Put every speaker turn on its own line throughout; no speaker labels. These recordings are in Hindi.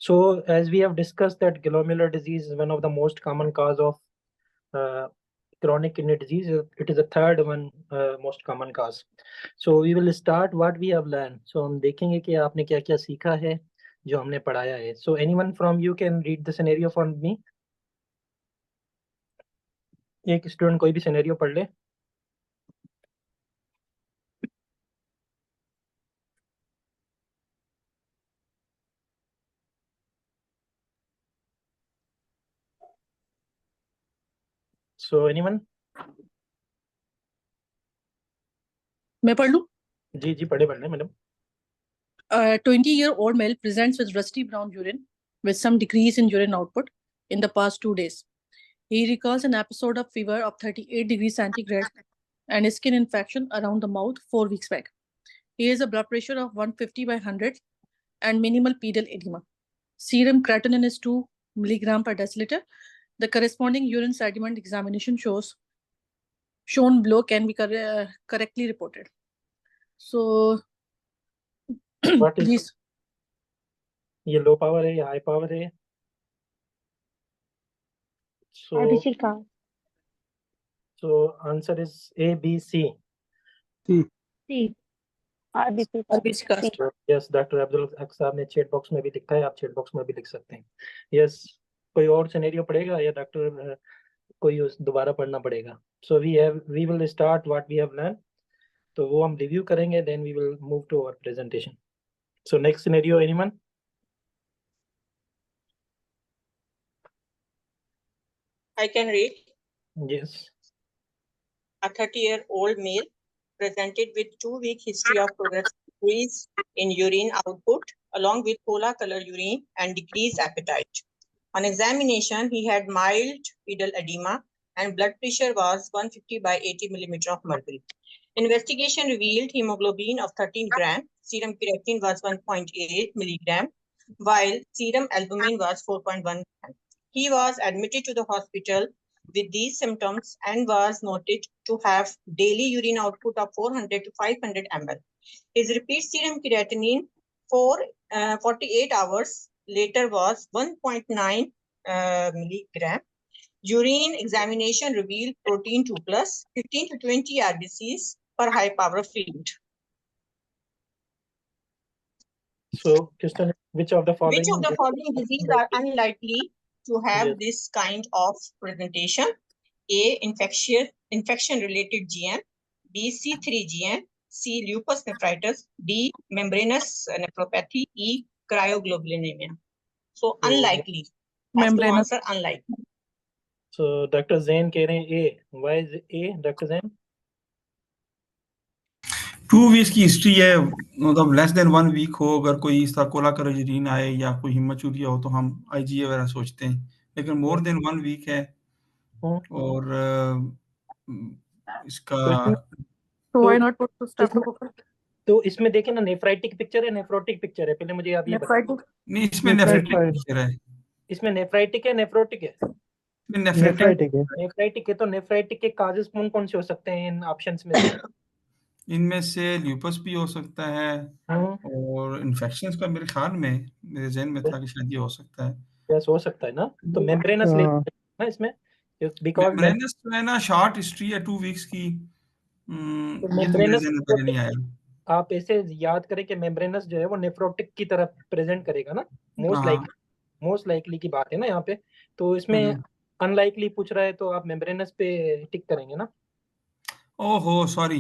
So as we have discussed that glomerular disease is one of the most common cause of chronic kidney disease. It is the third one most common cause. So we will start what we have learned. So हम देखेंगे कि आपने क्या क्या सीखा है जो हमने पढ़ाया है. So anyone from you can read the scenario for me? एक स्टूडेंट कोई भी सिनेरियो पढ़ ले. So anyone?
मैं पढ़ लूं?
जी जी पढ़े madam.
20-year-old male presents with rusty brown urine with some decrease in urine output in the past 2 days. He recalls an episode of fever of 38 degrees centigrade and a skin infection around the mouth 4 weeks back. He has a blood pressure of 150 by 100 and minimal pedal edema. Serum creatinine is 2 milligram per deciliter. The corresponding urine sediment examination shown below can be correctly reported. So,
What is
please.
ये लो पावर है या हाई पावर है?
RBC count.
So answer is A, B, C.
C. RBC count. C.
Yes, doctor Abdul Haq साहब ने चैट बॉक्स में भी लिखा है, आप चैट बॉक्स में भी लिख सकते हैं. यस, कोई और सिनेरियो पढ़ेगा या डॉक्टर कोई दोबारा पढ़ना पड़ेगा? So we will start what we have learned. तो वो हम रिव्यू करेंगे, then we will move to our presentation. So next scenario, anyone?
I can read.
Yes.
A 30-year-old male presented with 2-week history of progressive decrease in urine output, along with cola-colored urine and decreased appetite. On examination, he had mild pedal edema and blood pressure was 150 by 80 millimeter of mercury. Investigation revealed hemoglobin of 13 gram, serum creatinine was 1.8 milligram, while serum albumin was 4.1 gram. He was admitted to the hospital with these symptoms and was noted to have daily urine output of 400 to 500 ml. His repeat serum creatinine for 48 hours later was 1.9 milligram. Urine examination revealed protein 2 plus 15 to 20 RBCs per high power fluid.
So, Kristen, which of the following
diseases are unlikely to have this kind of presentation? A, infection-related GM, B, C3GM, C, lupus nephritis, D, membranous nephropathy, E, cryoglobulinemia. So, unlikely.
Membranous.
Answer unlikely.
So, Dr. Zain कह रहे हैं A. Why is A, Dr. Zain?
2 weeks की हिस्ट्री है, मतलब लेस देन 1 वीक हो, अगर कोई इस तरह कोला यूरिन आए या कोई हिमोचूरिया हो तो हम आईजीए वगैरह सोचते हैं, लेकिन मोर देन 1 वीक है और इसका
तो इसमें देखें ना, नेफ्राइटिक पिक्चर है, नेफ्रोटिक पिक्चर है, पहले मुझे आप ये बताइए.
नहीं, इसमें नेफ्राइटिक पिक्चर है.
इसमें नेफ्राइटिक है, नेफ्रोटिक है? नेफ्राइटिक है. तो नेफ्राइटिक के काजेस कौन से हो सकते हैं इन ऑप्शंस में से?
इनमें से ल्यूपस भी हो सकता है और इन्फेक्शंस का मेरे ज़हन में था कि शायद ये हो सकता है.
यस, हो सकता है ना. तो मेम्ब्रेनस ले ना इसमें, बिकॉज़
मेम्ब्रेनस जो है ना, शॉर्ट हिस्ट्री है 2 वीक्स की. ये तो मेरे ज़हन में पहले नहीं आया.
आप ऐसे याद करें कि मेम्ब्रेनस जो है वो नेफ्रोटिक की तरह प्रेजेंट करेगा ना, मोस्ट लाइकली की बात है ना यहाँ पे. तो इसमें अनलाइकली पूछ रहा है तो आप मेम्ब्रेनस पे टिक करेंगे ना.
ओहो सॉरी,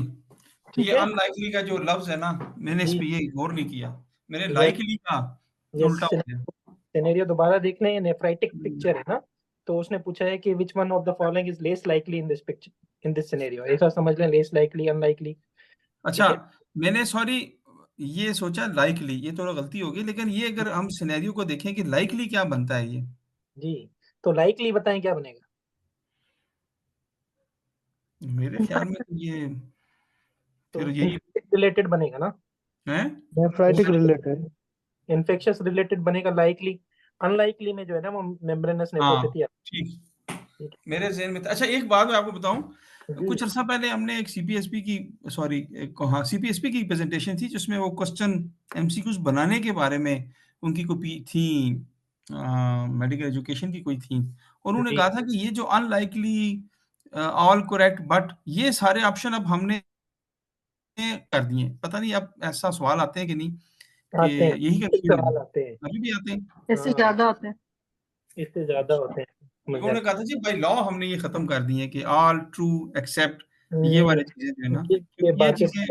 ये अनलाइकली का जो लफ्ज है ना, मैंने इस पे ये गौर नहीं किया. मेरे लाइकली का उल्टा हो गया.
सिनेरियो दोबारा देख लें. नेफ्राइटिक पिक्चर है ना, तो उसने पूछा है कि which one of the following is less likely in this picture, in this scenario. ऐसा समझ लें, लेस लाइकली, अनलाइकली.
अच्छा, मैंने सॉरी ये सोचा लाइकली, ये थोड़ा गलती होगी, लेकिन ये अगर हम सिनेरियो को देखें कि लाइकली क्या बनता है ये.
जी, तो लाइकली बताएं क्या बनेगा.
मेरे ख्याल में ये फिर यही
रिलेटेड बनेगा ना,
है,
नेफ्राइटिक रिलेटेड,
इन्फेक्शंस रिलेटेड बनेगा लाइकली. अनलाइकली में जो है ना वो मेम्ब्रेनस नेफ्रोपैथी है.
ठीक, मेरे ज़हन में. अच्छा, एक बात मैं आपको बताऊं, कुछ अर्सा पहले हमने एक सीपीएसपी की प्रेजेंटेशन थी जिसमें वो क्वेश्चन एमसीक्यूज बनाने के बारे में उनकी कॉपी थी मेडिकल एजुकेशन की कोई थी, और उन्होंने
जी।
कहा था कि ये जो अनलाइकली, ऑल करेक्ट, बट ये सारे ऑप्शन अब हमने कर दिए। पता नहीं अब ऐसा सवाल आते हैं कि नहीं, कि
आते हैं,
यही
मुश्किल
कंफ्यूजन
सवाल
है।
आते हैं,
अभी भी आते हैं।
इससे
हाँ,
ज्यादा होते हैं।
इससे ज्यादा होते हैं।
उन्होंने कहा था जी बाय लॉ हमने ये खत्म कर दिए कि ऑल ट्रू एक्सेप्ट ये
नहीं,
वाली चीजें जो है ना,
ये
क्योंकि ये चीजें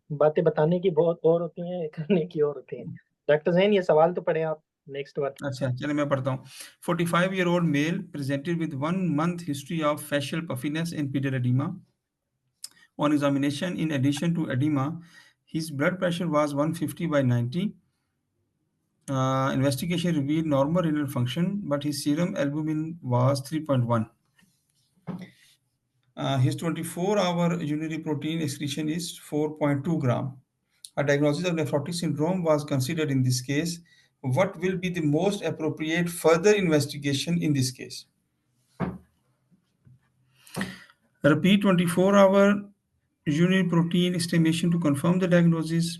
बातें बताने की बहुत और होती हैं, करने की और होती हैं। डॉक्टर जैन, ये सवाल तो पढ़े आप, नेक्स्ट वन।
अच्छा चलिए मैं पढ़ता हूँ। 45-year-old male presented with 1 month history of facial puffiness and pedal edema. On examination, in addition to edema, his blood pressure was 150/90. Investigation revealed normal renal function, but his serum albumin was 3.1. His 24-hour urinary protein excretion is 4.2 gram. A diagnosis of nephrotic syndrome was considered in this case. What will be the most appropriate further investigation in this case? Repeat 24-hour urinary protein estimation to confirm the diagnosis.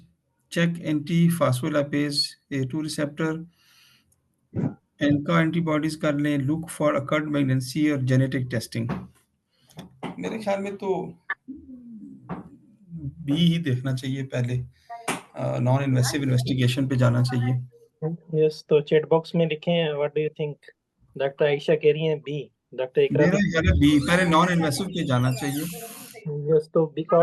Check anti-phospholipase A2 receptor. ANCA antibodies कर लें. Look for occurred malignancy or genetic testing. मेरे ख्याल में तो बी ही देखना चाहिए पहले, नॉन इन्वेसिव इन्वेस्टिगेशन पे जाना चाहिए।
यस, तो चैट बॉक्स में लिखें what do you think. Doctor Ayesha कह रही हैं बी, डॉक्टर इकरा
मेरा ख्याल है बी, पहले नॉन इन्वेसिव पे जाना चाहिए।
यस, तो बिकॉज